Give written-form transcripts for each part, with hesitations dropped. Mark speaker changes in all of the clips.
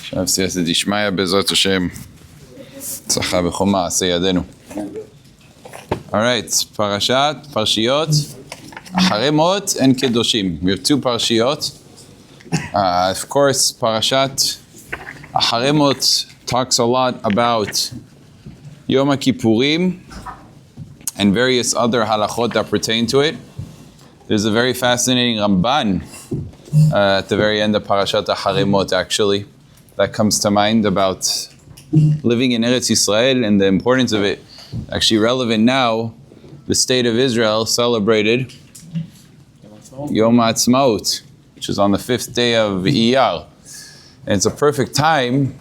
Speaker 1: עכשיו סייעתא דשמיא בעזרת השם, הצלחה בכל מעשה ידינו. Alright, Parashat, Acharei and Kedoshim. We have two Parashiyot. Of course, Parashat Acharei talks a lot about Yom Kippurim and various other halachot that pertain to it. There's a very fascinating Ramban at the very end of Parashat Acharei actually, that comes to mind about living in Eretz Yisrael and the importance of it. Actually relevant now, the state of Israel celebrated Yom Ha'atzmaut, which is on the 5th day of Iyar. And it's a perfect time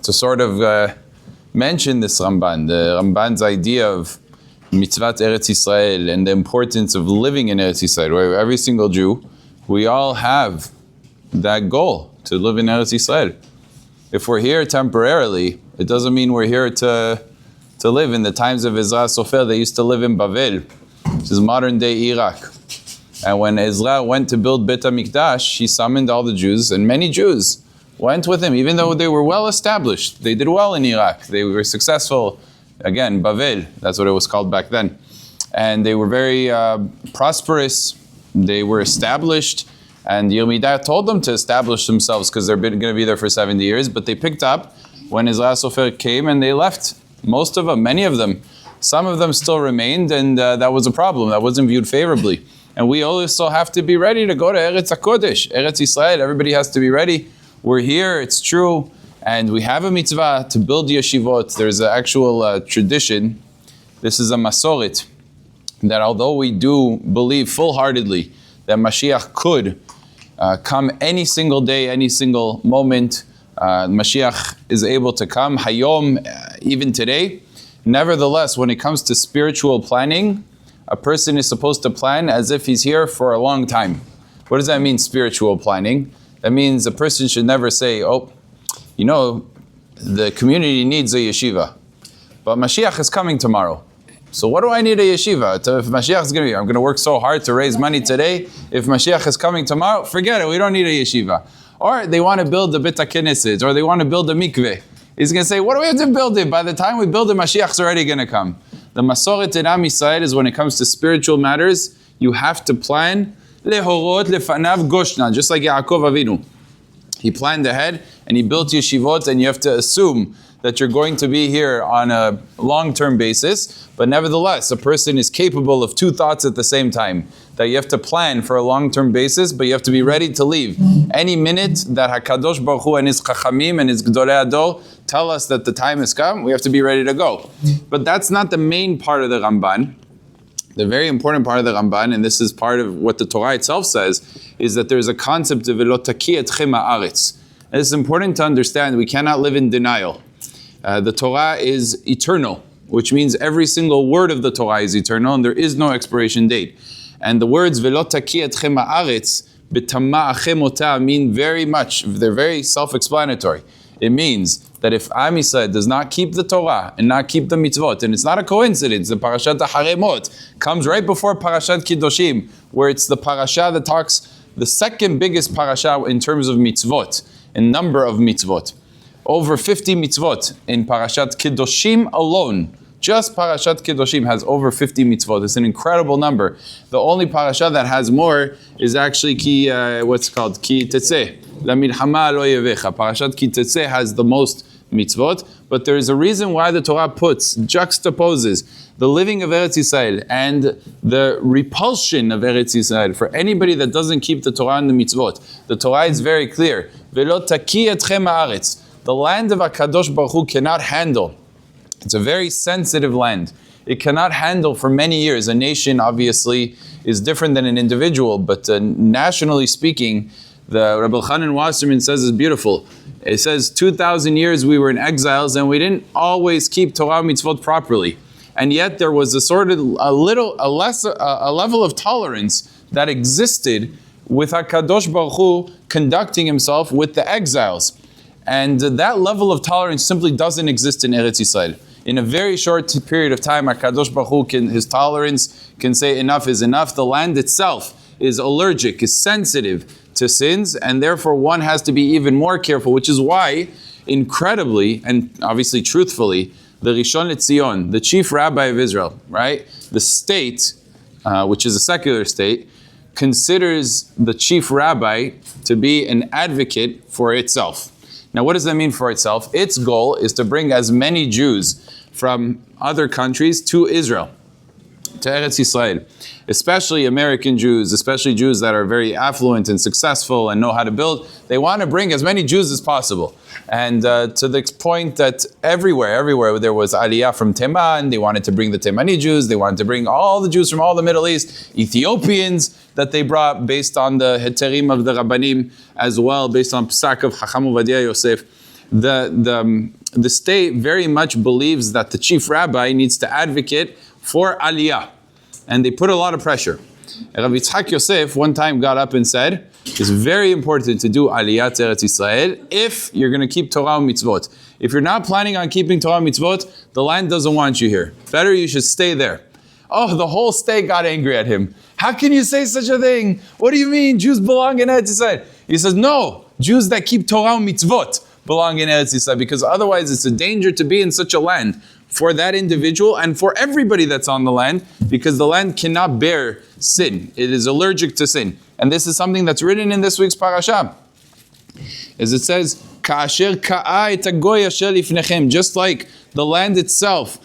Speaker 1: to sort of mention this Ramban, the Ramban's idea of mitzvat Eretz Yisrael and the importance of living in Eretz Yisrael, where every single Jew, we all have that goal to live in Eretz Yisrael. If we're here temporarily, it doesn't mean we're here to live. In the times of Ezra Sofer, they used to live in Bavel, which is modern day Iraq. And when Ezra went to build Beit HaMikdash, he summoned all the Jews, and many Jews went with him, even though they were well established. They did well in Iraq. They were successful. Again, Bavel, that's what it was called back then. And they were very prosperous. They were established. And Yirmidah told them to establish themselves because they're going to be there for 70 years. But they picked up when Ezra Sofer came and they left. Most of them, many of them. Some of them still remained, and that was a problem. That wasn't viewed favorably. And we also have to be ready to go to Eretz HaKodesh, Eretz Yisrael. Everybody has to be ready. We're here, it's true. And we have a mitzvah to build yeshivot. There's an actual tradition. This is a masoret, that although we do believe full-heartedly that Mashiach could come any single day, any single moment, Mashiach is able to come, Hayom, even today. Nevertheless, when it comes to spiritual planning, a person is supposed to plan as if he's here for a long time. What does that mean, spiritual planning? That means a person should never say, oh, you know, the community needs a yeshiva, but Mashiach is coming tomorrow. So what do I need a yeshiva? If Mashiach is going to be, I'm going to work so hard to raise money today. If Mashiach is coming tomorrow, forget it, we don't need a yeshiva. Or they want to build a Beit HaKnesset, or they want to build a mikveh. He's going to say, what do we have to build it? By the time we build it, Mashiach's already going to come. The Masoret in Am Yisrael is when it comes to spiritual matters, you have to plan, lehorot lefanav goshna, just like Yaakov Avinu. He planned ahead and he built yeshivot, and you have to assume that you're going to be here on a long-term basis, but nevertheless, a person is capable of two thoughts at the same time. That you have to plan for a long-term basis, but you have to be ready to leave. Any minute that HaKadosh Baruch Hu and His Chachamim and His Gdolei Ador tell us that the time has come, we have to be ready to go. But that's not the main part of the Ramban. The very important part of the Ramban, and this is part of what the Torah itself says, is that there's a concept of Velo taki etchem haaretz. And it's important to understand we cannot live in denial. The Torah is eternal, which means every single word of the Torah is eternal, and there is no expiration date. And the words Velo taki etchem haaretz b'tama achem ota mean very much, they're very self-explanatory. It means that if Am Yisrael does not keep the Torah and not keep the mitzvot, and it's not a coincidence, the Parashat Acharei comes right before Parashat Kedoshim, where it's the parasha that talks, the second biggest parasha in terms of mitzvot, in number of mitzvot. Over 50 mitzvot in Parashat Kedoshim alone. Just Parashat Kedoshim has over 50 mitzvot. It's an incredible number. The only parasha that has more is actually Ki Tetzeh. La milchama lo yevecha. Parashat Ki Tetzeh has the most mitzvot, but there is a reason why the Torah juxtaposes the living of Eretz Yisrael and the repulsion of Eretz Yisrael for anybody that doesn't keep the Torah and the mitzvot. The Torah is very clear. Velo taki etchem haaretz. The land of HaKadosh Baruch Hu cannot handle. It's a very sensitive land. It cannot handle for many years. A nation obviously is different than an individual, but nationally speaking, the Rabbi Chanan Wasserman says is beautiful. It says 2,000 years we were in exiles and we didn't always keep Torah mitzvot properly. And yet there was a level of tolerance that existed with HaKadosh Baruch Hu conducting himself with the exiles. And that level of tolerance simply doesn't exist in Eretz Yisrael. In a very short period of time, HaKadosh Baruch Hu his tolerance can say enough is enough. The land itself is allergic, is sensitive to sins, and therefore one has to be even more careful, which is why, incredibly, and obviously truthfully, the Rishon LeZion, the chief rabbi of Israel, right? The state, which is a secular state, considers the chief rabbi to be an advocate for itself. Now, what does that mean for itself? Its goal is to bring as many Jews from other countries to Israel, to Eretz Yisrael, especially American Jews, especially Jews that are very affluent and successful and know how to build. They want to bring as many Jews as possible. And to the point that everywhere there was Aliyah from Teman, they wanted to bring the Temani Jews, they wanted to bring all the Jews from all the Middle East, Ethiopians that they brought based on the Heterim of the Rabbanim as well, based on Psak of Chacham Ovadia Yosef. The state very much believes that the chief rabbi needs to advocate for Aliyah. And they put a lot of pressure. Rabbi Yitzhak Yosef one time got up and said, it's very important to do Aliyah to Eretz Yisrael if you're going to keep Torah and mitzvot. If you're not planning on keeping Torah and mitzvot, the land doesn't want you here. Better you should stay there. Oh, the whole state got angry at him. How can you say such a thing? What do you mean Jews belong in Eretz Yisrael? He says, no, Jews that keep Torah and mitzvot belong in Eretz Yisrael, because otherwise it's a danger to be in such a land for that individual and for everybody that's on the land, because the land cannot bear sin. It is allergic to sin. And this is something that's written in this week's parasha. As it says, Ka'asher ka'a et hagoy asher lifnechem, just like the land itself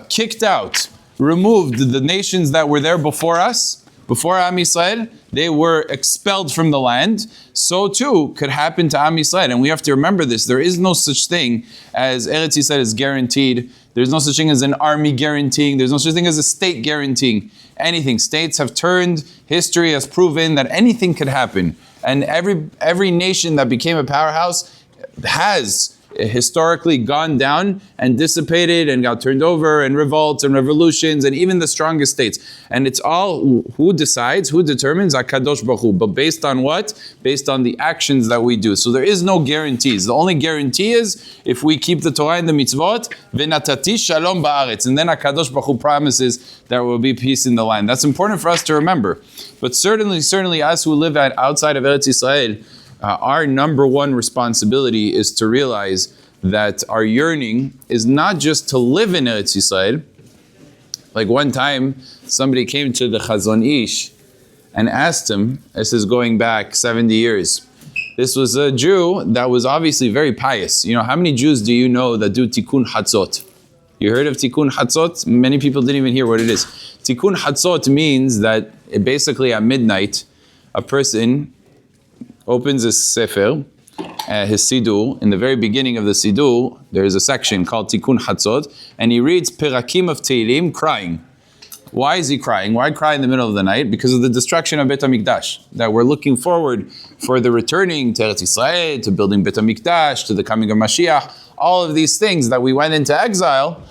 Speaker 1: kicked out, removed the nations that were there before us, before Am Yisrael, they were expelled from the land. So too could happen to Am Yisrael. And we have to remember this. There is no such thing as Eretz Yisrael is guaranteed. There's no such thing as an army guaranteeing. There's no such thing as a state guaranteeing anything. States have turned, history has proven that anything could happen. And every nation that became a powerhouse has historically gone down and dissipated and got turned over, and revolts and revolutions, and even the strongest states. And it's all who decides, who determines? HaKadosh Baruch Hu. But based on what? Based on the actions that we do. So there is no guarantees. The only guarantee is if we keep the Torah and the mitzvot, v'natati shalom ba'aretz. And then HaKadosh Baruch Hu promises there will be peace in the land. That's important for us to remember. But certainly us who live outside of Eretz Yisrael, our number one responsibility is to realize that our yearning is not just to live in Eretz Yisrael. Like one time, somebody came to the Chazon Ish and asked him, this is going back 70 years. This was a Jew that was obviously very pious. You know, how many Jews do you know that do Tikkun Hatzot? You heard of Tikkun Hatzot? Many people didn't even hear what it is. Tikkun Hatzot means that basically at midnight, a person opens his sefer, his siddur. In the very beginning of the siddur, there is a section called Tikkun Hatzot, and he reads Perakim of Tehillim, crying. Why is he crying? Why cry in the middle of the night? Because of the destruction of Beit HaMikdash. That we're looking forward for the returning to Eretz Yisrael, to building Beit HaMikdash, to the coming of Mashiach. All of these things that we went into exile,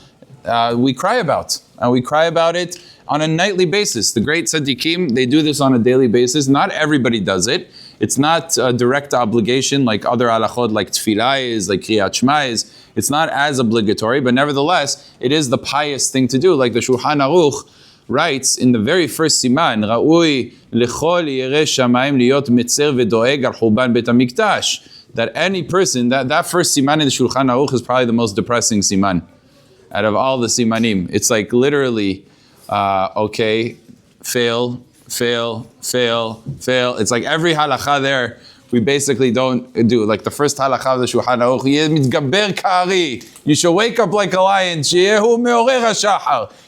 Speaker 1: we cry about. And we cry about it on a nightly basis. The great tzaddikim, they do this on a daily basis. Not everybody does it. It's not a direct obligation like other halachot, like tefillah is, like kriyat shema is. It's not as obligatory, but nevertheless, it is the pious thing to do. Like the Shulchan Aruch writes in the very first siman, Ra'ui lechol yireh shamayim liot metzer v'doeg al churban Beit HaMikdash. That any person, that first siman in the Shulchan Aruch is probably the most depressing siman out of all the simanim. It's like literally, fail. It's like every halakha there, we basically don't do. Like the first halakha of the Shulchan Aruch, you should wake up like a lion.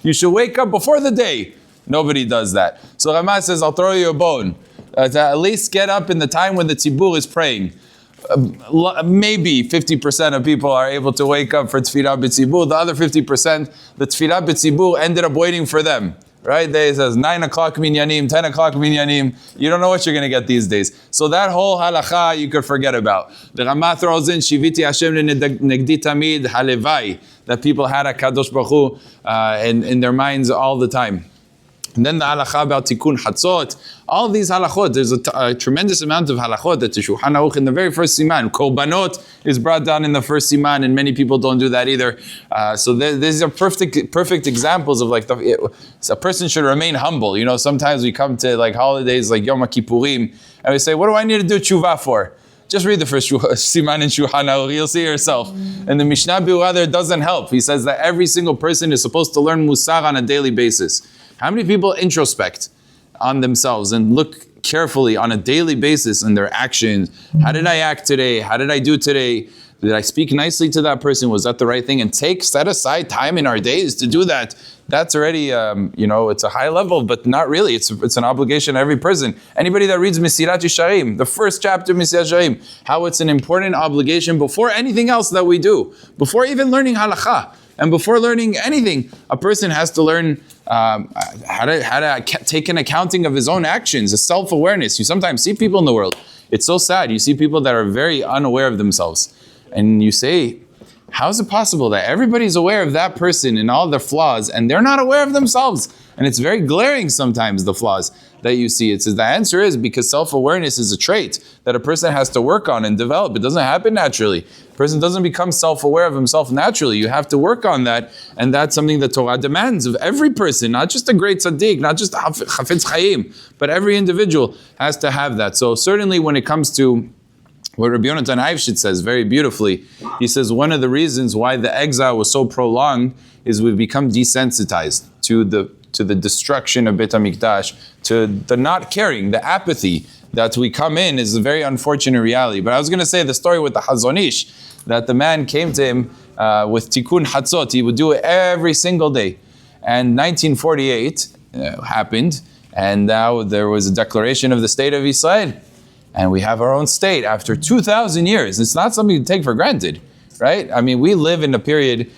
Speaker 1: You should wake up before the day. Nobody does that. So Ramah says, I'll throw you a bone. To at least get up in the time when the tzibur is praying. Maybe 50% of people are able to wake up for tefillah b'tzibur. The other 50%, the tefillah b'tzibur ended up waiting for them. Right? They says 9 o'clock minyanim, 10 o'clock minyanim. You don't know what you're going to get these days. So that whole halacha you could forget about. The Ramah throws in Shiviti Hashem negdi tamid halevai, that people had HaKadosh Baruch Hu in their minds all the time. And then the halacha about tikkun chatzot, all these halachot, there's a tremendous amount of halachot that the Shulchan Aruch in the very first siman, korbanot is brought down in the first siman, and many people don't do that either. So these are perfect examples of like a person should remain humble. You know, sometimes we come to like holidays like Yom Kippurim, and we say, what do I need to do tshuva for? Just read the first siman in Shulchan Aruch, you'll see yourself. And the Mishnah Berurah there doesn't help. He says that every single person is supposed to learn musar on a daily basis. How many people introspect on themselves and look carefully on a daily basis in their actions? How did I act today? How did I do today? Did I speak nicely to that person? Was that the right thing? And set aside time in our days to do that. That's already, it's a high level, but not really. It's an obligation on every person. Anybody that reads Mesilat Yesharim, the first chapter of Mesilat Yesharim, how it's an important obligation before anything else that we do, before even learning halakha, and before learning anything, a person has to learn how to take an accounting of his own actions, a self-awareness. You sometimes see people in the world. It's so sad. You see people that are very unaware of themselves. And you say, how is it possible that everybody's aware of that person and all their flaws and they're not aware of themselves? And it's very glaring sometimes, the flaws that you see. It says the answer is because self-awareness is a trait that a person has to work on and develop. It doesn't happen naturally. A person doesn't become self-aware of himself naturally. You have to work on that, and that's something that Torah demands of every person, not just a great tzaddik, not just a chafetz chaim, but every individual has to have that. So certainly when it comes to what Rabbi Yonatan Eifshitz says very beautifully, he says one of the reasons why the exile was so prolonged is we've become desensitized to the destruction of Beit HaMikdash, to the not caring, the apathy that we come in is a very unfortunate reality. But I was going to say the story with the Hazon Ish, that the man came to him with Tikkun Hatzot. He would do it every single day. And 1948 happened, and now there was a declaration of the state of Israel. And we have our own state after 2,000 years. It's not something to take for granted, right? I mean, we live in a period,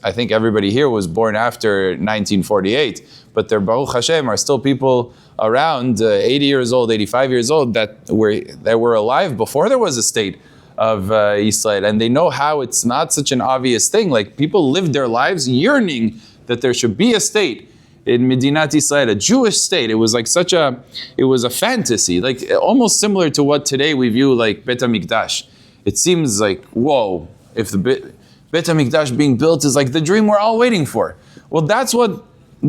Speaker 1: I think everybody here was born after 1948, but there, Baruch Hashem, are still people around 80 years old, 85 years old that were alive before there was a state of Israel. And they know how it's not such an obvious thing. Like, people lived their lives yearning that there should be a state in Medinat Israel, a Jewish state. It was like it was a fantasy, like almost similar to what today we view like Beit HaMikdash. It seems like, whoa, if the Beit HaMikdash being built is like the dream we're all waiting for. Well, that's what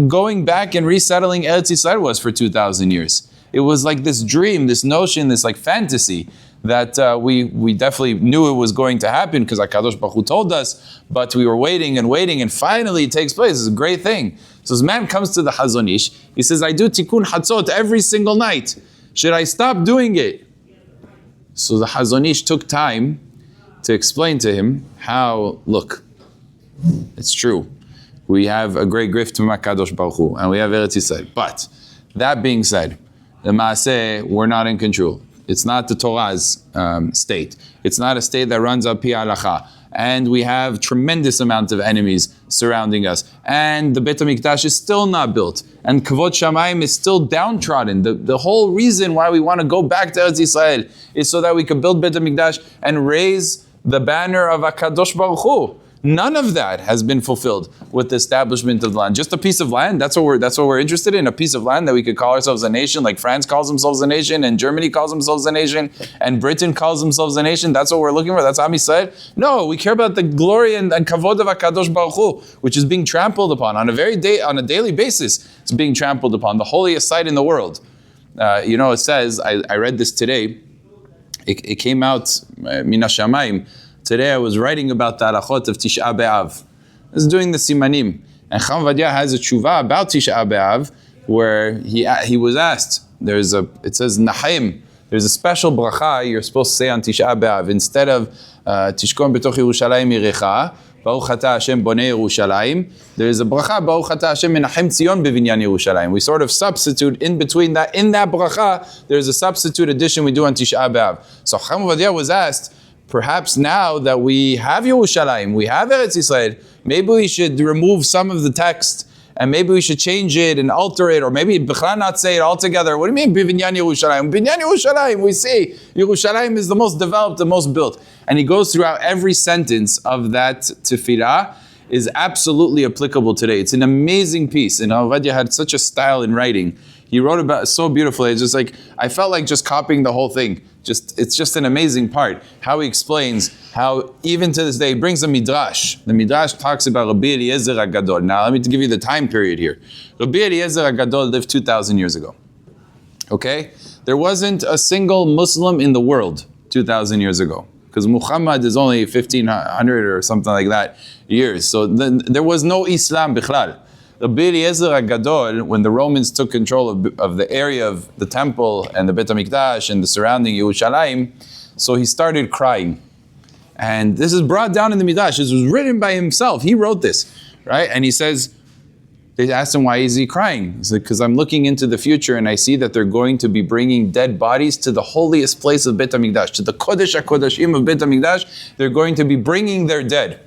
Speaker 1: going back and resettling Eretz Yisrael was for 2,000 years. It was like this dream, this notion, this like fantasy that we definitely knew it was going to happen because HaKadosh Baruch Hu told us, but we were waiting, and finally it takes place. It's a great thing. So this man comes to the Hazon Ish. He says, I do Tikkun Hatzot every single night. Should I stop doing it? So the Hazon Ish took time to explain to him how, look, it's true. We have a great gift from HaKadosh Baruch Hu, and we have Eretz Yisrael. But that being said, the Maaseh, we're not in control. It's not the Torah's state. It's not a state that runs up pi halacha. And we have tremendous amount of enemies surrounding us. And the Beit HaMikdash is still not built. And Kavod Shamayim is still downtrodden. The whole reason why we want to go back to Eretz Yisrael is so that we can build Beit HaMikdash and raise the banner of HaKadosh Baruch Hu. None of that has been fulfilled with the establishment of the land. Just a piece of land, that's what we're interested in, a piece of land that we could call ourselves a nation, like France calls themselves a nation, and Germany calls themselves a nation, and Britain calls themselves a nation. That's what we're looking for, that's Am Yisrael. No, we care about the glory and kavod of HaKadosh Baruch Hu, which is being trampled upon on a daily basis. It's being trampled upon, the holiest site in the world. It says, I read this today, it came out, Min HaShamayim. Today I was writing about the halachot of Tisha B'Av. I was doing the simanim. And Chacham Ovadia has a tshuva about Tisha B'Av where he was asked, it says Nahaim, there's a special bracha you're supposed to say on Tisha B'Av. Instead of Tishkon B'toch Yerushalayim Yirecha, Baruch Atah Hashem Bonei Yerushalayim, there is a bracha, Baruch Atah Hashem Menachem Tzion B'Vinyan Yerushalayim. We sort of substitute in between that, in that bracha, there's a substitute addition we do on Tisha B'Av. So Chacham Ovadia was asked, perhaps now that we have Yerushalayim, we have Eretz Yisrael, maybe we should remove some of the text and maybe we should change it and alter it, or maybe B'chla not say it altogether. What do you mean, B'vinyan Yerushalayim? B'vinyan Yerushalayim, we say Yerushalayim is the most developed, the most built. And he goes throughout every sentence of that tefillah is absolutely applicable today. It's an amazing piece, and Ovadia had such a style in writing. He wrote about it so beautifully. It's just like, I felt like just copying the whole thing. It's just an amazing part. How he explains how even to this day, he brings a midrash. The midrash talks about Rabbi Eliezer HaGadol. Now let me give you the time period here. Rabbi Eliezer HaGadol lived 2,000 years ago. Okay? There wasn't a single Muslim in the world 2,000 years ago. Because Muhammad is only 1,500 or something like that years. So there was no Islam bichlal. Rabbi Eliezer HaGadol, when the Romans took control of the area of the temple and the Beit HaMikdash and the surrounding Yerushalayim, so he started crying. And this is brought down in the Midrash. This was written by himself. He wrote this, right? And he says, they asked him, why is he crying? He said, because I'm looking into the future and I see that they're going to be bringing dead bodies to the holiest place of Beit HaMikdash, to the Kodesh HaKodashim of Beit HaMikdash. They're going to be bringing their dead.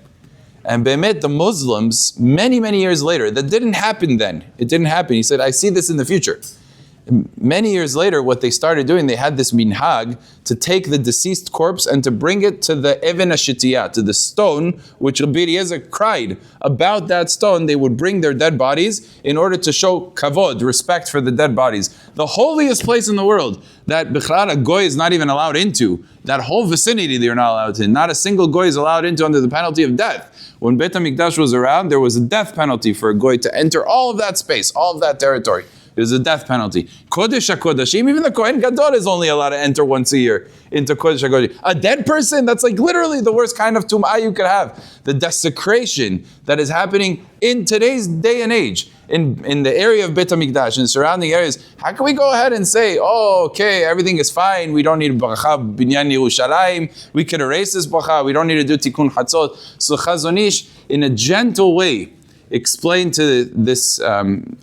Speaker 1: And Be'emet, the Muslims, many, many years later, that didn't happen then. It didn't happen. He said, I see this in the future. Many years later, what they started doing, they had this minhag to take the deceased corpse and to bring it to the Even HaShitiyah, to the stone, which Rabbi Eliezer cried about that stone. They would bring their dead bodies in order to show kavod, respect for the dead bodies. The holiest place in the world that Bichlal a goy is not even allowed into, that whole vicinity they're not allowed to. Not a single goy is allowed into under the penalty of death. When Beit HaMikdash was around, there was a death penalty for a goy to enter all of that space, all of that territory. It was a death penalty. Kodesh HaKodashim, even the Kohen Gadol is only allowed to enter once a year into Kodesh HaKodashim. A dead person, that's like literally the worst kind of tum'ah you could have. The desecration that is happening in today's day and age, in the area of Beit HaMikdash and surrounding areas. How can we go ahead and say, oh, okay, everything is fine, we don't need Baracha Binyan Yerushalayim, we can erase this Baracha, we don't need to do Tikkun Hatzot. So Chazon Ish, in a gentle way, explained to this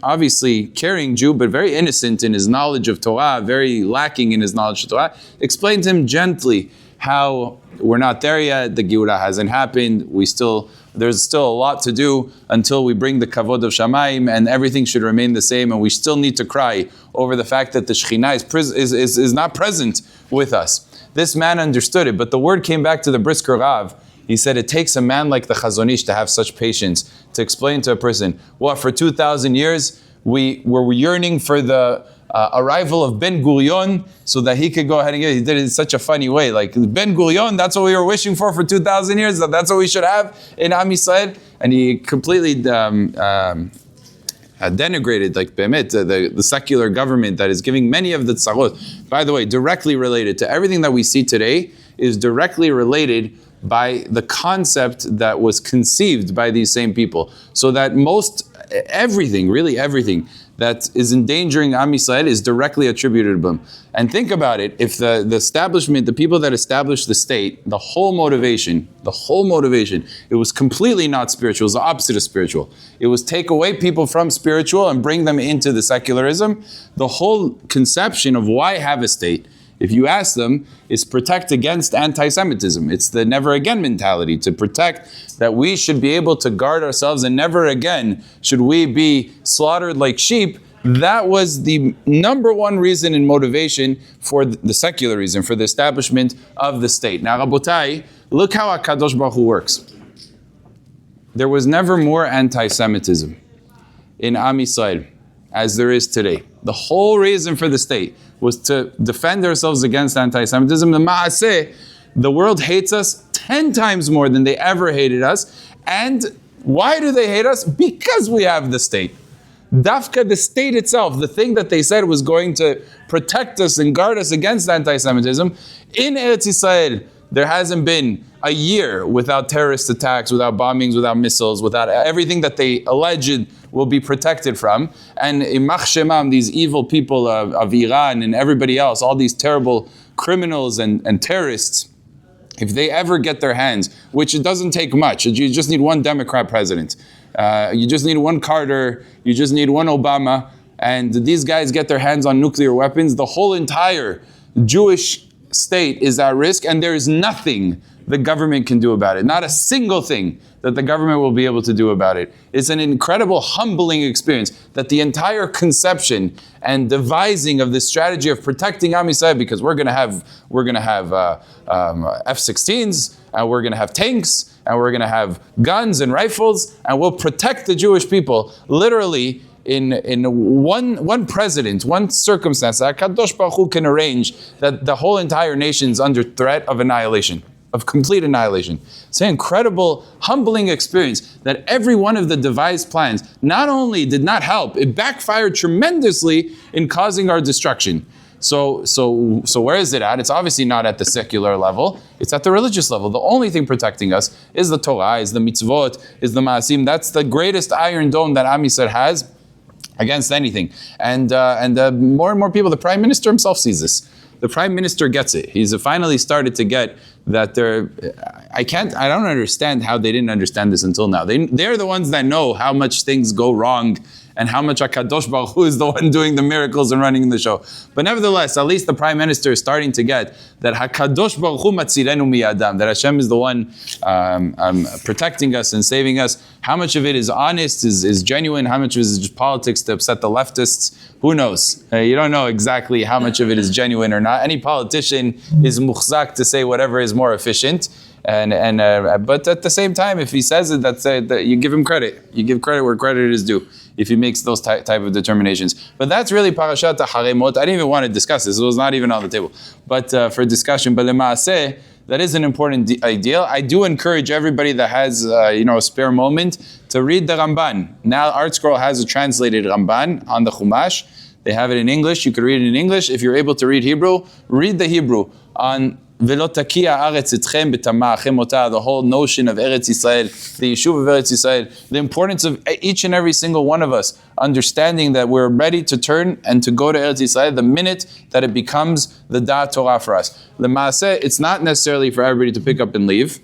Speaker 1: obviously caring Jew, but very innocent in his knowledge of Torah, very lacking in his knowledge of Torah, explained to him gently how we're not there yet, the Geula hasn't happened, there's still a lot to do until we bring the Kavod of Shamayim, and everything should remain the same, and we still need to cry over the fact that the Shekhinah is not present with us. This man understood it, but the word came back to the Brisker Rav. He said it takes a man like the Chazon Ish to have such patience to explain to a person, well, for 2,000 years we were yearning for the arrival of Ben Gurion so that he could go ahead and get it. He did it in such a funny way. Like Ben Gurion, that's what we were wishing for 2,000 years. That's what we should have in Am Yisrael. And he completely denigrated, like Be'emet, the secular government that is giving many of the tzarot. By the way, directly related to everything that we see today is directly related by the concept that was conceived by these same people. So that everything that is endangering Am Yisrael is directly attributed to them. And think about it, if the establishment, the people that established the state, the whole motivation, it was completely not spiritual, it was the opposite of spiritual. It was take away people from spiritual and bring them into the secularism. The whole conception of why have a state, if you ask them, is protect against anti-Semitism. It's the never again mentality, to protect that we should be able to guard ourselves and never again should we be slaughtered like sheep. That was the number one reason and motivation for the secular reason, for the establishment of the state. Now, Rabotai, look how HaKadosh Baruch Hu works. There was never more anti-Semitism in Am Yisrael as there is today. The whole reason for the state was to defend ourselves against anti-Semitism. The Ma'aseh, the world hates us 10 times more than they ever hated us. And why do they hate us? Because we have the state. Dafka, the state itself, the thing that they said was going to protect us and guard us against anti-Semitism, in Eretz Yisrael, there hasn't been a year without terrorist attacks, without bombings, without missiles, without everything that they alleged will be protected from. And Imach Shemam, these evil people of Iran and everybody else, all these terrible criminals and terrorists, if they ever get their hands, which it doesn't take much, you just need one Democrat president, you just need one Carter, you just need one Obama, and these guys get their hands on nuclear weapons, the whole entire Jewish state is at risk, and there is nothing the government can do about it. Not a single thing that the government will be able to do about it. It's an incredible, humbling experience that the entire conception and devising of this strategy of protecting Am Yisrael, because we're going to have F-16s, and we're going to have tanks, and we're going to have guns and rifles, and we'll protect the Jewish people. Literally, in one president, one circumstance, HaKadosh Baruch Hu can arrange that the whole entire nation is under threat of annihilation, of complete annihilation. It's an incredible, humbling experience that every one of the devised plans not only did not help, it backfired tremendously in causing our destruction. So where is it at? It's obviously not at the secular level. It's at the religious level. The only thing protecting us is the Torah, is the mitzvot, is the maasim. That's the greatest iron dome that Am Yisrael has against anything. And more and more people, the Prime Minister himself sees this. The Prime Minister gets it. He's finally started to get that I don't understand how they didn't understand this until now. They're the ones that know how much things go wrong and how much HaKadosh Baruch Hu is the one doing the miracles and running the show. But nevertheless, at least the Prime Minister is starting to get that HaKadosh Baruch Hu matzilenu miyadam, that Hashem is the one protecting us and saving us. How much of it is honest, is genuine, how much of it is just politics to upset the leftists? Who knows? You don't know exactly how much of it is genuine or not. Any politician is muhzak to say whatever is more efficient. But at the same time, if he says it, that you give him credit. You give credit where credit is due, if he makes those type of determinations. But that's really Parashat Acharei. I didn't even want to discuss this. It was not even on the table. But for discussion, but Lemaaseh, that is an important ideal. I do encourage everybody that has a spare moment to read the Ramban. Now Art Scroll has a translated Ramban on the Chumash. They have it in English. You can read it in English. If you're able to read Hebrew, read the Hebrew on Velo takia aretz etchem betama achem ota, the whole notion of Eretz Yisrael, the Yeshuv of Eretz Yisrael, the importance of each and every single one of us understanding that we're ready to turn and to go to Eretz Yisrael the minute that it becomes the Da'at Torah for us. L'maaseh, it's not necessarily for everybody to pick up and leave.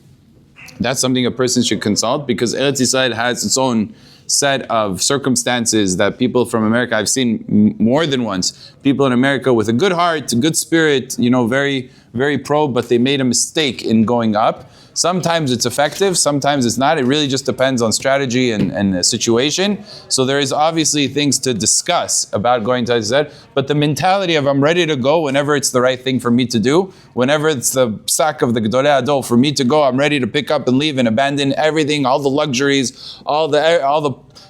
Speaker 1: That's something a person should consult, because Eretz Yisrael has its own set of circumstances that people from America, I've seen more than once, people in America with a good heart, a good spirit, very, very pro, but they made a mistake in going up. Sometimes it's effective, sometimes it's not. It really just depends on strategy and the situation. So there is obviously things to discuss about going to Israel, but the mentality of I'm ready to go whenever it's the right thing for me to do, whenever it's the sack of the Gedolei Adol for me to go, I'm ready to pick up and leave and abandon everything, all the luxuries, all the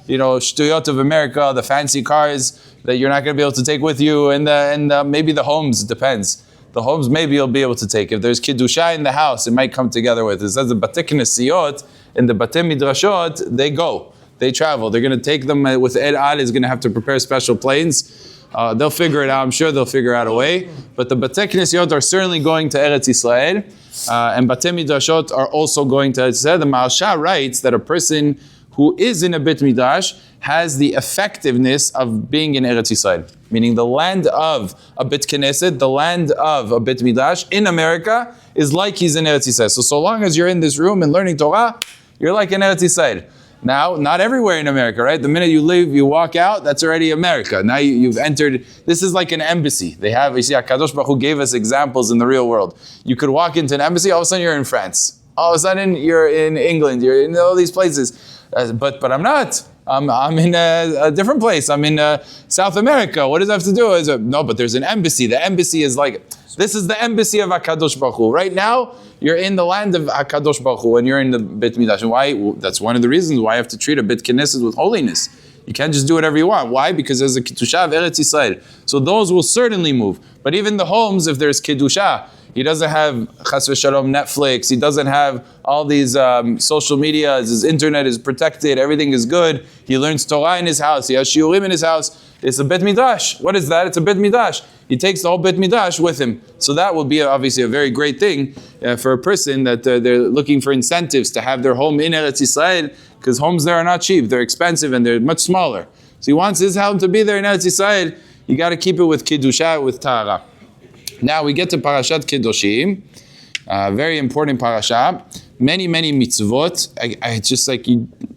Speaker 1: shtuyot of America, the fancy cars that you're not going to be able to take with you, and maybe the homes, it depends. The homes maybe you'll be able to take. If there's Kiddusha in the house, it might come together with it. It says the Batei Knesiyot and the Batei Midrashot, they go. They travel. They're going to take them with Ed Al is going to have to prepare special planes. They'll figure it out. I'm sure they'll figure out a way. But the Batei Knesiyot are certainly going to Eretz Yisrael. And Batei Midrashot are also going to Eretz Yisrael. The Maharsha writes that a person who is in a Beit Midrash has the effectiveness of being in Eretz Yisrael, meaning the land of a Beit Knesset, the land of a Beit Midrash in America is like he's in Eretz Yisrael. So long as you're in this room and learning Torah, you're like in Eretz Yisrael. Now, not everywhere in America, right? The minute you leave, you walk out, that's already America. Now you've entered, this is like an embassy. HaKadosh Baruch Hu gave us examples in the real world. You could walk into an embassy, all of a sudden you're in France. All of a sudden you're in England, you're in all these places. But I'm not. I'm in a different place. I'm in South America. What does that have to do? No, but there's an embassy. The embassy is this is the embassy of HaKadosh Baruch Hu. Right now, you're in the land of HaKadosh Baruch Hu, and you're in the Beit Midrash. And why? Well, that's one of the reasons why you have to treat a Beit Knesset with holiness. You can't just do whatever you want. Why? Because there's a Kiddusha of Eretz Yisrael. So those will certainly move. But even the homes, if there's Kiddusha, he doesn't have Chas v'Shalom Netflix. He doesn't have all these social media. His internet is protected. Everything is good. He learns Torah in his house. He has shiurim in his house. It's a Beit Midrash. What is that? It's a Beit Midrash. He takes the whole Beit Midrash with him. So that will be obviously a very great thing for a person that they're looking for incentives to have their home in Eretz Yisrael, because homes there are not cheap. They're expensive and they're much smaller. So he wants his home to be there in Eretz Yisrael. You got to keep it with Kiddusha, with Tahara. Now we get to Parashat Kedoshim, very important parasha. Many mitzvot.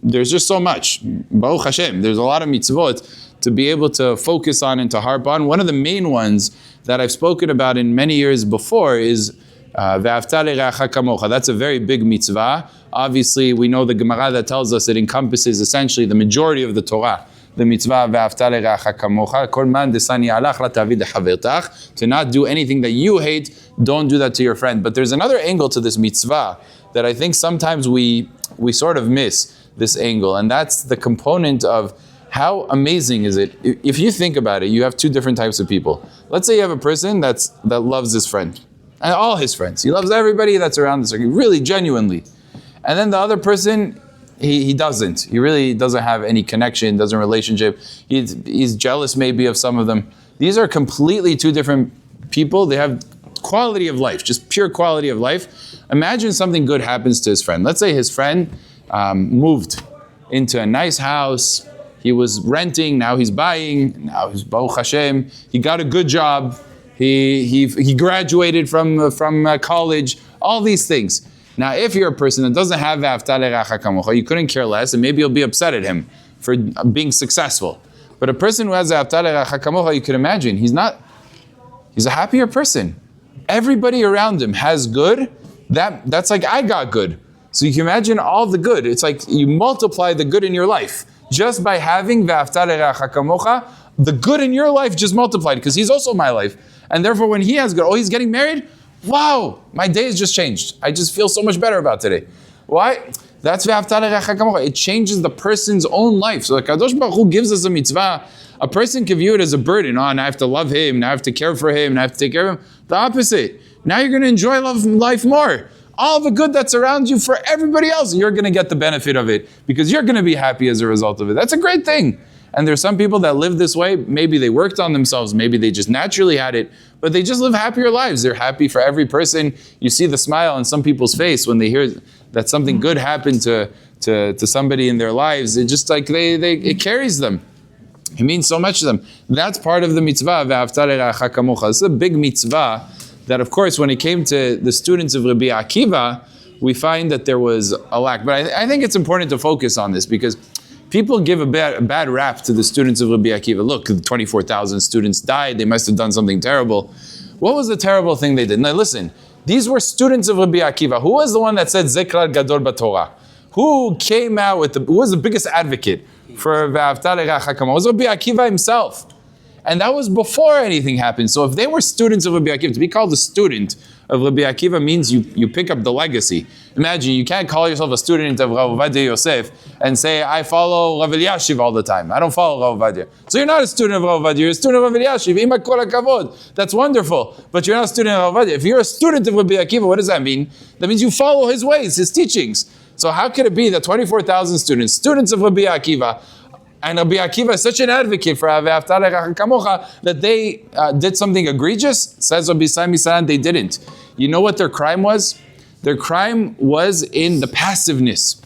Speaker 1: There's just so much. Baruch Hashem, there's a lot of mitzvot to be able to focus on and to harp on. One of the main ones that I've spoken about in many years before is Ve'ahavta l'reacha kamocha. That's a very big mitzvah. Obviously, we know the Gemara that tells us it encompasses essentially the majority of the Torah. The mitzvah Ve'ahavta l'reacha kamocha. Kol man desani alach la tavid lechavertach. To not do anything that you hate, don't do that to your friend. But there's another angle to this mitzvah that I think sometimes we sort of miss this angle, and that's the component of how amazing is it. If you think about it, you have two different types of people. Let's say you have a person that loves his friend, and all his friends. He loves everybody that's around this, really genuinely. And then the other person, he doesn't. He really doesn't have any connection, doesn't relationship. He's jealous maybe of some of them. These are completely two different people. They have quality of life, just pure quality of life. Imagine something good happens to his friend. Let's say his friend moved into a nice house. He was renting, now he's buying, now he's Baruch Hashem. He got a good job. He graduated from college. All these things. Now, if you're a person that doesn't have Ve'ahavta l'reacha kamocha, you couldn't care less, and maybe you'll be upset at him for being successful. But a person who has Ve'ahavta l'reacha kamocha, you can imagine, he's a happier person. Everybody around him has good. That's like I got good. So you can imagine all the good. It's like you multiply the good in your life. Just by having Ve'ahavta l'reacha kamocha, the good in your life just multiplied, because he's also my life. And therefore when he has good, he's getting married? Wow, my day has just changed. I just feel so much better about today. Why? That's Ve'ahavta l'reacha kamocha. It changes the person's own life. So the Kadosh Baruch Hu gives us a mitzvah. A person can view it as a burden. Now I have to love him, now I have to care for him, now I have to take care of him. The opposite. Now you're going to enjoy life more. All the good that's around you for everybody else, you're going to get the benefit of it because you're going to be happy as a result of it. That's a great thing. And there's some people that live this way. Maybe they worked on themselves. Maybe they just naturally had it. But they just live happier lives. They're happy for every person. You see the smile on some people's face when they hear that something good happened to somebody in their lives. It just like it carries them. It means so much to them. That's part of the mitzvah. Ve'ahavta l'reacha kamocha. This is a big mitzvah that, of course, when it came to the students of Rabbi Akiva, we find that there was a lack. But I think it's important to focus on this because people give a bad rap to the students of Rabbi Akiva. Look, 24,000 students died. They must have done something terrible. What was the terrible thing they did? Now listen, these were students of Rabbi Akiva. Who was the one that said Zekrar Gadol B'Torah? Who came out with who was the biggest advocate for Ve'ahavta l'reacha kamocha? It was Rabbi Akiva himself. And that was before anything happened. So if they were students of Rabbi Akiva, to be called a student of Rabbi Akiva means you pick up the legacy. Imagine, you can't call yourself a student of Rav Ovadia Yosef and say, I follow Rav Eliashiv all the time. I don't follow Rav Ovadia. So you're not a student of Rav Ovadia, you're a student of Rav Eliashiv. Ima kol hakavod. That's wonderful. But you're not a student of Rav Ovadia. If you're a student of Rabbi Akiva, what does that mean? That means you follow his ways, his teachings. So how could it be that 24,000 students of Rabbi Akiva, and Rabbi Akiva is such an advocate for Ve'ahavta l'reacha kamocha that they did something egregious? Says Rabbi Sami Saran, they didn't. You know what their crime was? Their crime was in the passiveness.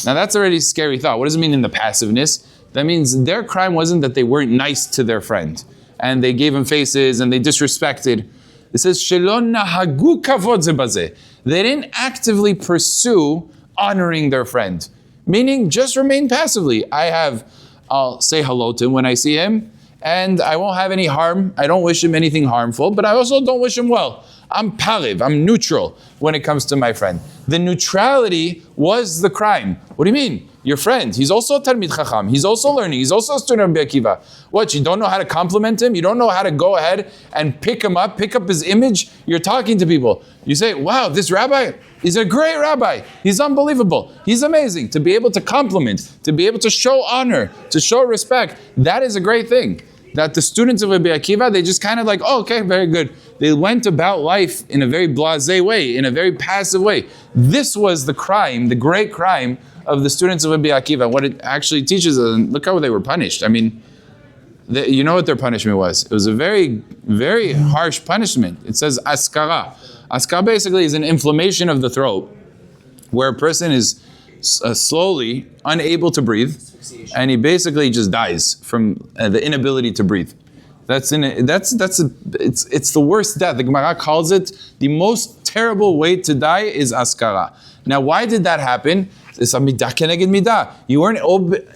Speaker 1: Now that's already a scary thought. What does it mean in the passiveness? That means their crime wasn't that they weren't nice to their friend and they gave him faces and they disrespected. It says, Shelo nahagu kavod ze bazeh. They didn't actively pursue honoring their friend. Meaning, just remain passively. I'll say hello to him when I see him, and I won't have any harm. I don't wish him anything harmful, but I also don't wish him well. I'm pariv, I'm neutral when it comes to my friend. The neutrality was the crime. What do you mean? Your friend, he's also a Talmid Chacham, he's also learning, he's also a student of Rabbi Akiva. What, you don't know how to compliment him? You don't know how to go ahead and pick him up, pick up his image? You're talking to people. You say, wow, this rabbi is a great rabbi. He's unbelievable. He's amazing. To be able to compliment, to be able to show honor, to show respect, that is a great thing. That the students of Rabbi Akiva, they just kind of like, oh, okay, very good. They went about life in a very blasé way, in a very passive way. This was the crime, the great crime of the students of Rabbi Akiva. What it actually teaches us, and look how they were punished. I mean, you know what their punishment was? It was a very, very harsh punishment. It says askara. Askara basically is an inflammation of the throat, where a person is slowly unable to breathe, and he basically just dies from the inability to breathe. It's the worst death. The Gemara calls it the most terrible way to die is askara. Now, why did that happen? It's a midah keneged midah. You weren't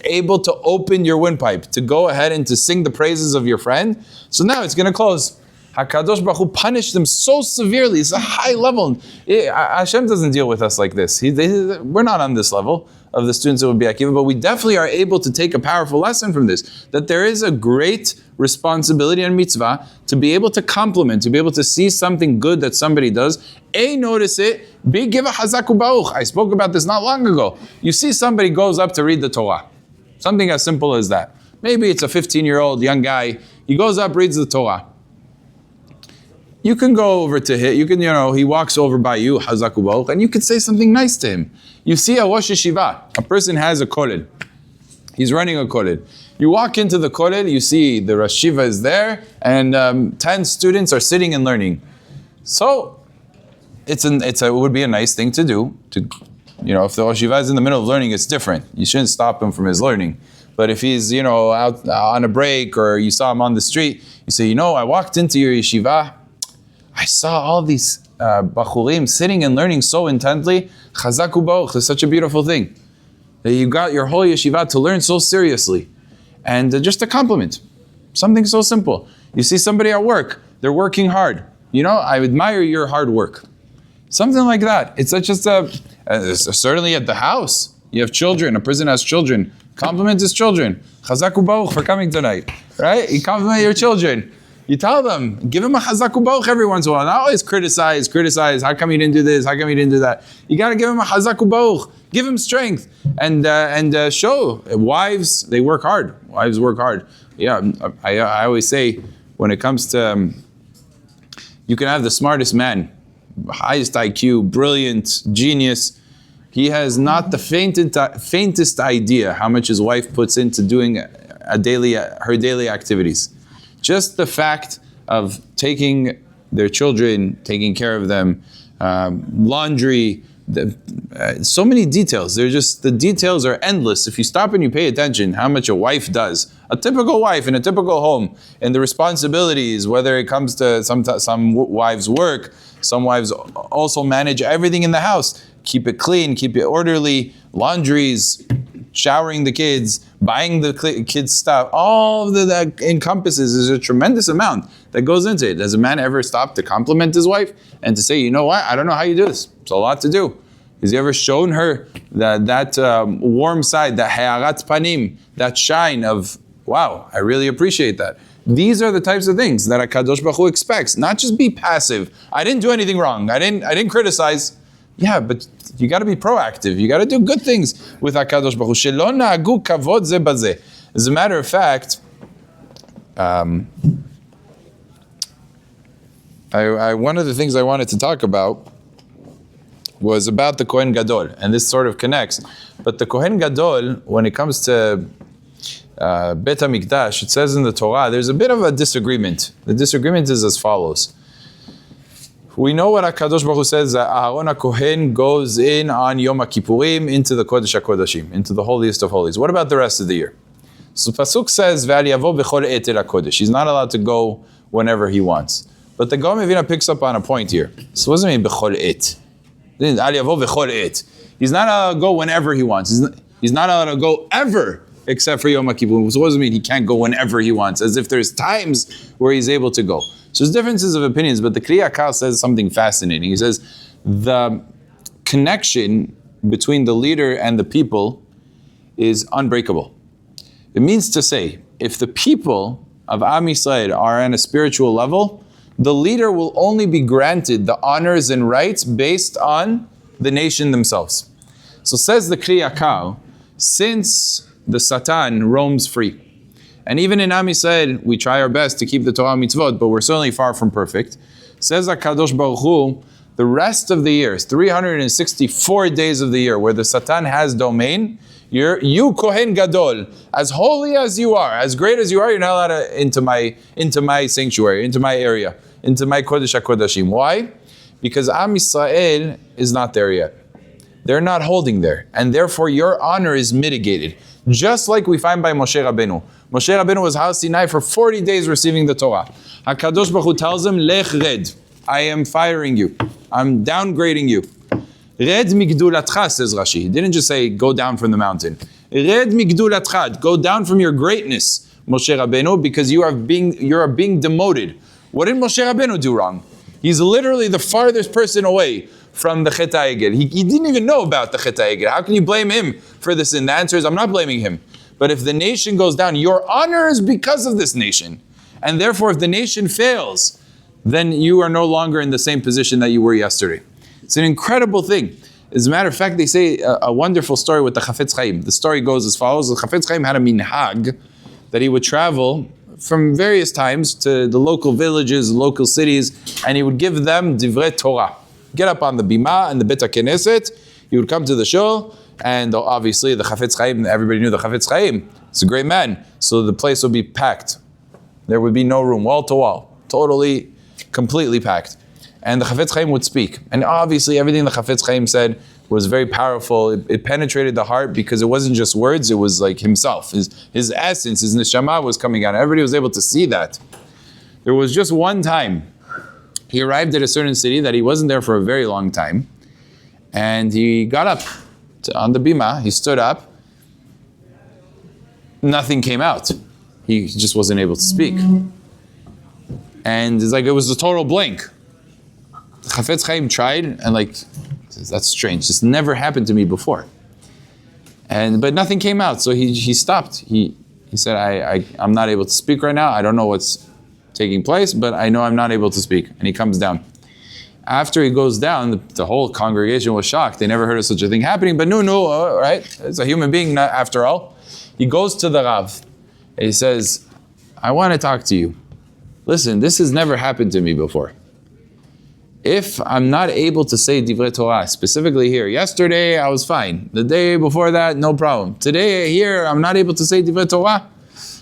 Speaker 1: able to open your windpipe to go ahead and to sing the praises of your friend. So now it's going to close. HaKadosh Baruch Hu punished them so severely. It's a high level. Hashem doesn't deal with us like this. We're not on this level of the students of Rabbi Akiva, but we definitely are able to take a powerful lesson from this, that there is a great responsibility and mitzvah to be able to compliment, to be able to see something good that somebody does, A, notice it, B, give a hazak u'baruch. I spoke about this not long ago. You see somebody goes up to read the Torah. Something as simple as that. Maybe it's a 15-year-old young guy. He goes up, reads the Torah. You can go over to him. He walks over by you, hazak u'baruch, and you can say something nice to him. You see a Rosh Yeshiva. A person has a kollel. He's running a kollel. You walk into the kollel, you see the Rosh Yeshiva is there, and 10 students are sitting and learning. So, it would be a nice thing to do. If the Rosh Yeshiva is in the middle of learning, it's different. You shouldn't stop him from his learning. But if he's, out on a break, or you saw him on the street, you say, I walked into your yeshiva, I saw all these bachurim sitting and learning so intently. Chazak u'baruch is such a beautiful thing. That you got your whole yeshiva to learn so seriously. And just a compliment. Something so simple. You see somebody at work, they're working hard. I admire your hard work. Something like that. It's just certainly at the house. You have children, a person has children. Compliment his children. Chazak u'baruch for coming tonight. Right? You compliment your children. You tell them, give him a chazak u'baruch every once in a while. Not always criticize. How come you didn't do this? How come you didn't do that? You got to give him a chazak u'baruch. Give him strength. And show. Wives, they work hard. Wives work hard. Yeah, I always say, when it comes to, you can have the smartest man, highest IQ, brilliant, genius. He has not the faintest idea how much his wife puts into doing her daily activities. Just the fact of taking their children, taking care of them, laundry, so many details. The details are endless. If you stop and you pay attention how much a wife does, a typical wife in a typical home, and the responsibilities, whether it comes to some wives work, some wives also manage everything in the house. Keep it clean, keep it orderly, laundries, showering the kids, buying the kids' stuff, all of that encompasses is a tremendous amount that goes into it. Does a man ever stop to compliment his wife and to say, what, I don't know how you do this. It's a lot to do. Has he ever shown her that warm side, that ha'arat panim, that shine of, wow, I really appreciate that. These are the types of things that HaKadosh Baruch Hu expects. Not just be passive. I didn't do anything wrong. I didn't criticize. Yeah, but you got to be proactive. You got to do good things with HaKadosh Baruch Hu. Shelo na'agu kavod ze bazeh. As a matter of fact, one of the things I wanted to talk about was about the Kohen Gadol, and this sort of connects. But the Kohen Gadol, when it comes to Bet HaMikdash, it says in the Torah, there's a bit of a disagreement. The disagreement is as follows. We know what HaKadosh Baruch Hu says, that Aharon HaKohen goes in on Yom HaKippurim into the Kodesh HaKodashim, into the holiest of holies. What about the rest of the year? So Pasuk says, V'al yavo b'chol et el HaKodesh. He's not allowed to go whenever he wants. But the Gaon Mevina picks up on a point here. So what does it mean, b'chol et? Al yavo b'chol et. He's not allowed to go whenever he wants. He's not allowed to go ever except for Yom HaKippurim. So what does it mean he can't go whenever he wants? As if there's times where he's able to go. So there's differences of opinions, but the Kriya Kal says something fascinating. He says the connection between the leader and the people is unbreakable. It means to say, if the people of Am Yisrael are on a spiritual level, the leader will only be granted the honors and rights based on the nation themselves. So says the Kriya Kal, since the Satan roams free, and even in Am Yisrael, we try our best to keep the Torah mitzvot, but we're certainly far from perfect. Says HaKadosh Baruch Hu, the rest of the years, 364 days of the year, where the Satan has domain, you Kohen Gadol, as holy as you are, as great as you are, you're not allowed to into my sanctuary, into my area, into my Kodesh HaKodashim. Why? Because Am Yisrael is not there yet. They're not holding there, and therefore your honor is mitigated. Just like we find by Moshe Rabbeinu. Moshe Rabbeinu was Har Sinai for 40 days receiving the Torah. HaKadosh Baruch Hu tells him, Lech red, I am firing you. I'm downgrading you. Red migdulatcha, says Rashi. He didn't just say, go down from the mountain. Red migdulatcha, go down from your greatness, Moshe Rabbeinu, because you are being demoted. What did Moshe Rabbeinu do wrong? He's literally the farthest person away from the Chet HaEged. He didn't even know about the Chet HaEged. How can you blame him for this sin? The answer is, I'm not blaming him. But if the nation goes down, your honor is because of this nation. And therefore, if the nation fails, then you are no longer in the same position that you were yesterday. It's an incredible thing. As a matter of fact, they say a wonderful story with the Chafetz Chaim. The story goes as follows. The Chafetz Chaim had a minhag that he would travel from various times to the local villages, local cities, and he would give them divrei Torah. Get up on the bima and the Bet HaKnesset, he would come to the shul, and obviously the Chafetz Chaim, everybody knew the Chafetz Chaim. It's a great man. So the place would be packed. There would be no room, wall to wall. Totally, completely packed. And the Chafetz Chaim would speak. And obviously everything the Chafetz Chaim said was very powerful. It penetrated the heart because it wasn't just words, it was like himself. His essence, his neshama was coming out. Everybody was able to see that. There was just one time, he arrived at a certain city that he wasn't there for a very long time. And he got up on the bima, he stood up. Nothing came out. He just wasn't able to speak. And it's like it was a total blank. Chafetz Chaim tried and that's strange. This never happened to me before. But nothing came out, so he stopped. He said, I'm not able to speak right now. I don't know what's taking place, but I know I'm not able to speak. And he comes down. After he goes down, the whole congregation was shocked. They never heard of such a thing happening, but no, right? It's a human being after all. He goes to the Rav. He says, I want to talk to you. Listen, this has never happened to me before. If I'm not able to say divrei Torah, specifically here, yesterday I was fine. The day before that, no problem. Today here, I'm not able to say divrei Torah.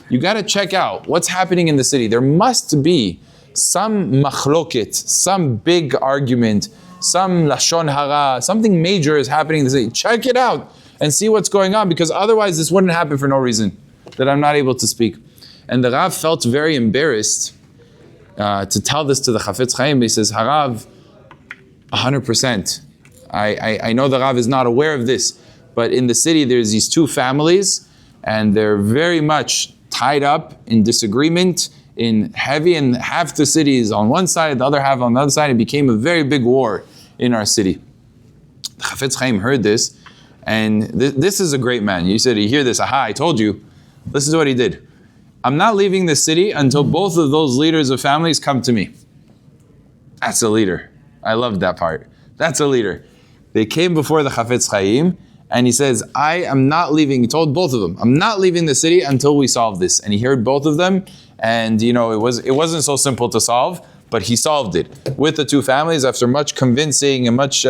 Speaker 1: You got to check out what's happening in the city. There must be some machloket, some big argument, some lashon hara, something major is happening in the city. Check it out and see what's going on, because otherwise this wouldn't happen for no reason, that I'm not able to speak. And the Rav felt very embarrassed to tell this to the Chafetz Chaim. He says, Harav, 100%. I know the Rav is not aware of this, but in the city there's these two families, and they're very much tied up in disagreement, in heavy, and half the city is on one side, the other half on the other side. It became a very big war in our city. The Chafetz Chaim heard this, and this is a great man. You said, you hear this, aha, I told you. Listen to what he did. I'm not leaving the city until both of those leaders of families come to me. That's a leader. I love that part. That's a leader. They came before the Chafetz Chaim, and he says, I am not leaving. He told both of them, I'm not leaving the city until we solve this. And he heard both of them, and it wasn't so simple to solve, but he solved it with the two families after much convincing and much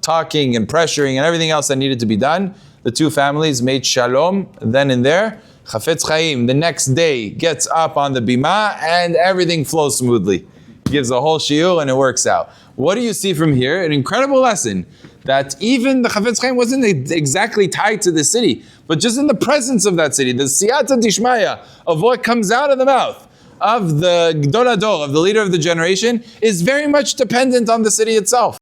Speaker 1: talking and pressuring and everything else that needed to be done. The two families made shalom then and there. Chafetz Chaim the next day gets up on the bima and everything flows smoothly. Gives a whole shiur and it works out. What do you see from here? An incredible lesson that even the Chafetz Chaim wasn't exactly tied to the city, but just in the presence of that city, the siyata dishmaya of what comes out of the mouth of the Gdol Hador, of the leader of the generation, is very much dependent on the city itself.